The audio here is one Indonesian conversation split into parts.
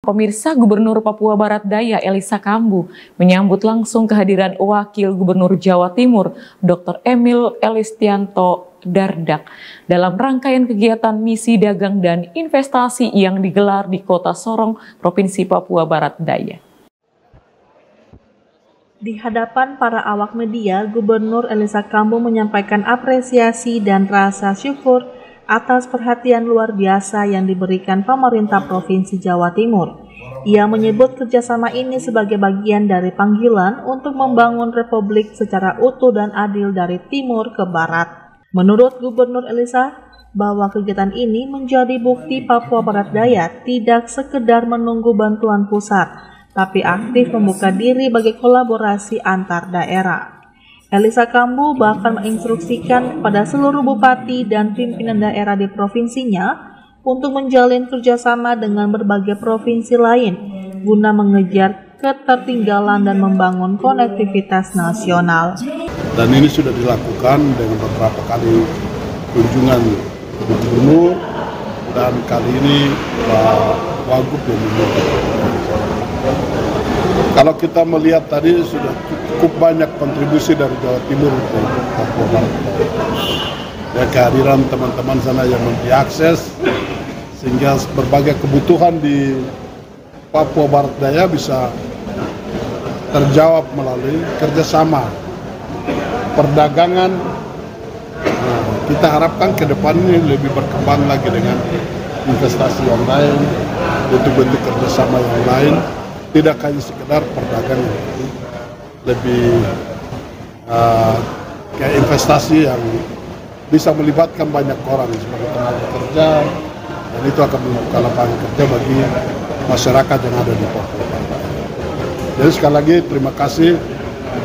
Pemirsa, Gubernur Papua Barat Daya Elisa Kambu menyambut langsung kehadiran Wakil Gubernur Jawa Timur Dr. Emil Elistianto Dardak dalam rangkaian kegiatan misi dagang dan investasi yang digelar di Kota Sorong, Provinsi Papua Barat Daya. Di hadapan para awak media, Gubernur Elisa Kambu menyampaikan apresiasi dan rasa syukur atas perhatian luar biasa yang diberikan pemerintah Provinsi Jawa Timur. Ia menyebut kerjasama ini sebagai bagian dari panggilan untuk membangun Republik secara utuh dan adil dari timur ke barat. Menurut Gubernur Elisa, bahwa kegiatan ini menjadi bukti Papua Barat Daya tidak sekedar menunggu bantuan pusat, tapi aktif membuka diri bagi kolaborasi antar daerah. Elisa Kambu bahkan menginstruksikan kepada seluruh bupati dan pimpinan daerah di provinsinya untuk menjalin kerjasama dengan berbagai provinsi lain guna mengejar ketertinggalan dan membangun konektivitas nasional. Dan ini sudah dilakukan dengan beberapa kali kunjungan gubernur dan kali ini Pak Wagub yang memimpin. Kalau kita melihat tadi sudah cukup banyak kontribusi dari Jawa Timur untuk Papua Barat. Ya, kehadiran teman-teman sana yang diakses sehingga berbagai kebutuhan di Papua Barat Daya bisa terjawab melalui kerjasama perdagangan. Nah, kita harapkan ke depan ini lebih berkembang lagi dengan investasi yang lain, bentuk-bentuk kerjasama yang lain. Tidak hanya sekedar perdagangan, lebih kayak investasi yang bisa melibatkan banyak orang sebagai tenaga kerja, dan itu akan membuka lapangan kerja bagi masyarakat yang ada di Papua. Jadi sekali lagi terima kasih,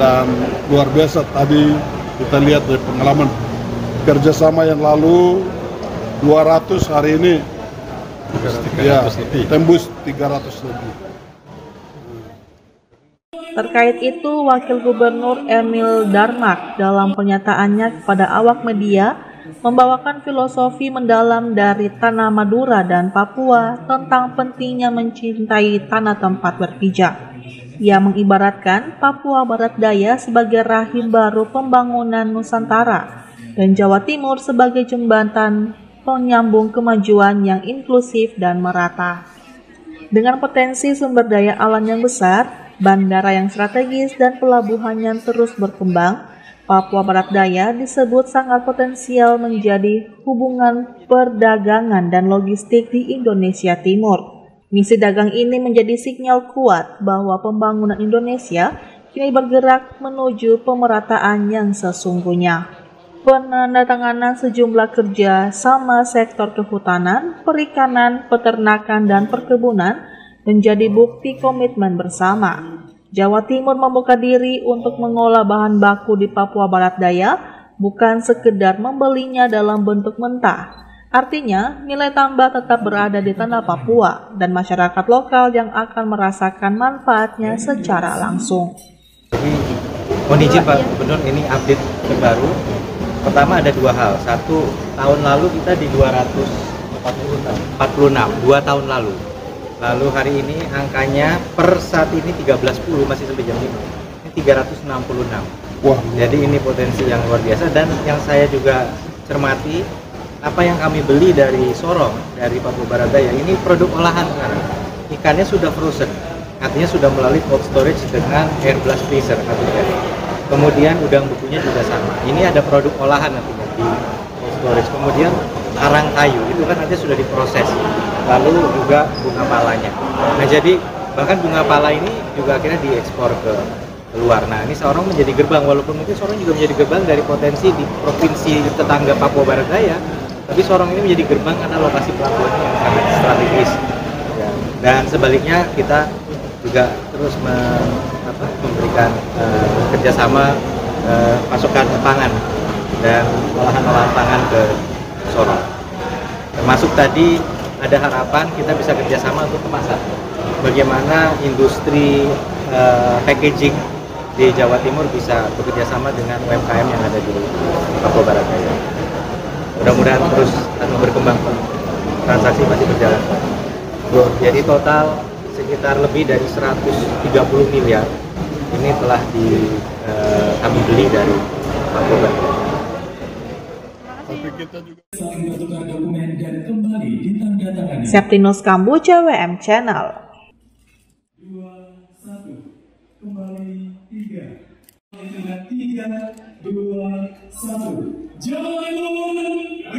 dan luar biasa tadi kita lihat dari pengalaman kerjasama yang lalu 200 hari ini ya tembus 300 lebih. Terkait itu, Wakil Gubernur Emil Dardak dalam pernyataannya kepada awak media membawakan filosofi mendalam dari tanah Madura dan Papua tentang pentingnya mencintai tanah tempat berpijak. Ia mengibaratkan Papua Barat Daya sebagai rahim baru pembangunan Nusantara dan Jawa Timur sebagai jembatan penyambung kemajuan yang inklusif dan merata. Dengan potensi sumber daya alam yang besar, bandara yang strategis dan pelabuhan yang terus berkembang, Papua Barat Daya disebut sangat potensial menjadi hubungan perdagangan dan logistik di Indonesia Timur. Misi dagang ini menjadi sinyal kuat bahwa pembangunan Indonesia kini bergerak menuju pemerataan yang sesungguhnya. Penandatanganan sejumlah kerja sama sektor kehutanan, perikanan, peternakan, dan perkebunan menjadi bukti komitmen bersama. Jawa Timur membuka diri untuk mengolah bahan baku di Papua Barat Daya, bukan sekedar membelinya dalam bentuk mentah. Artinya, nilai tambah tetap berada di tanah Papua dan masyarakat lokal yang akan merasakan manfaatnya secara langsung. Mohon izin Pak Gubernur, ini update terbaru. Pertama ada dua hal. Satu, tahun lalu kita di 246, 2 tahun lalu. Lalu hari ini angkanya per saat ini 13.10 masih sampai jam 5. Ini 366. Wah. Jadi ini potensi yang luar biasa, dan yang saya juga cermati apa yang kami beli dari Sorong, dari Papua Barat Daya, ini produk olahan sekarang. Ikannya sudah frozen. Artinya sudah melalui cold storage dengan air blast freezer artinya. Kemudian udang bukunya juga sama. Ini ada produk olahan nantinya di cold storage. Kemudian karang kayu itu kan nanti sudah diproses. Lalu juga bunga palanya. Nah, jadi bahkan bunga pala ini juga akhirnya diekspor ke luar. Nah, ini Sorong menjadi gerbang, walaupun mungkin Sorong juga menjadi gerbang dari potensi di provinsi tetangga Papua Barat Daya, tapi Sorong ini menjadi gerbang karena lokasi pelabuhannya yang sangat strategis. Dan sebaliknya kita juga terus memberikan kerjasama pasokan pangan dan olahan-olahan pangan ke Sorong. Termasuk tadi ada harapan kita bisa kerjasama untuk kemasan. Bagaimana industri packaging di Jawa Timur bisa bekerjasama dengan UMKM yang ada di Papua Barat Daya. Mudah-mudahan terus berkembang. Transaksi masih berjalan. Jadi total sekitar lebih dari 130 miliar ini telah kami beli dari Papua Barat. Septinus Kambuja, WM Channel. 2, 1, kembali 3, 3, 2, 1, Jawa Timur.